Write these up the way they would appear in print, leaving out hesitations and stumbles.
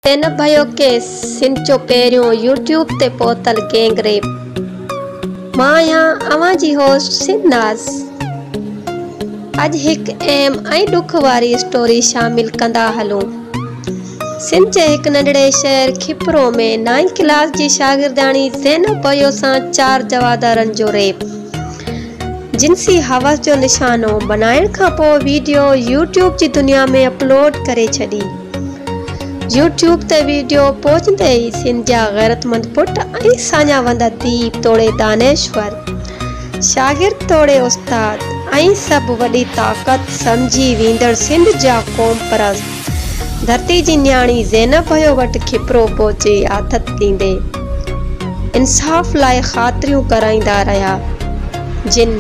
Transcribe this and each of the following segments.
ज़ैनब भयो के सिंध जो पहिरियों यूट्यूब ते पहुतल गैंग रेप। मां आहियां अवां जी होस्ट सिंधनाज़। अज एक अहम ऐं दुख वारी स्टोरी शामिल कंदा हलूं। सिंध जे एक नंढड़े शहर खिपरो में 9वीं क्लास जी शागिर्दाणी ज़ैनब भयो सां 4 जवादारन जो रेप। जिनसी हवस जो निशानो बनाइण खां पोइ वीडियो यूट्यूब जी दुनिया में अपलोड करे छॾी। यूट्यूब ते वीडियो पहुचंदे ही सिंध जा गैरतमंद पुट ऐं साञा वंदा दीप तोड़े दानेश्वर, शागिर्द तोड़े उस्ताद ऐं सभु वॾी ताक़त समझी वेंदड़ सिंध जा क़ौम परस्त धरती जी न्याणी ज़ैनब भयो वटि खिपरो पहुचे आथत ॾींदे इंसाफ़ लाइ ख़ातिरियूं कराईंदा रहिया, जिन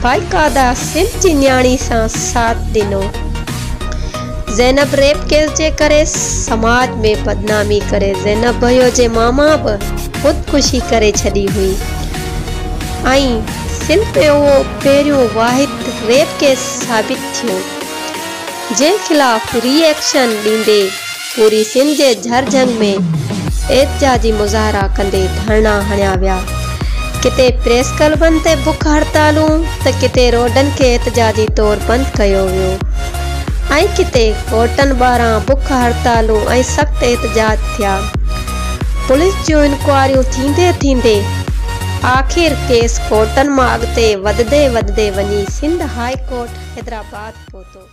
बाक़ायदा सिंध जी न्याणी सां साथ ॾिनो। ज़ैनब रेप केस जे करे समाज में बदनामी करे ज़ैनब भयो जे मामा बि ख़ुदकुशी करे छॾी हुई ऐं सिंध में उहो पहिरियों वाहिद रेप केस साबित थियो, जे खिलाफ़ रिएक्शन ॾींदे पूरी सिंध जे झरझंग में एहतजाजी मुज़ाहरा कंदे धरना हणिया विया। किते प्रेस क्लबनि ते बुख हड़तालूं त किते रोडनि खे एहतजाजी तौर बंदि कयो वियो ऐं किते कोर्टनि ॿाहिरां बुख हड़तालूं ऐं सख़्त एहतजाज थिया। पुलिस जूं इंक्वायरियूं थींदे थींदे आख़िर केस कोर्टनि मां अॻिते वधंदे वञी सिंध हाई कोर्ट हैदराबाद पहुतो।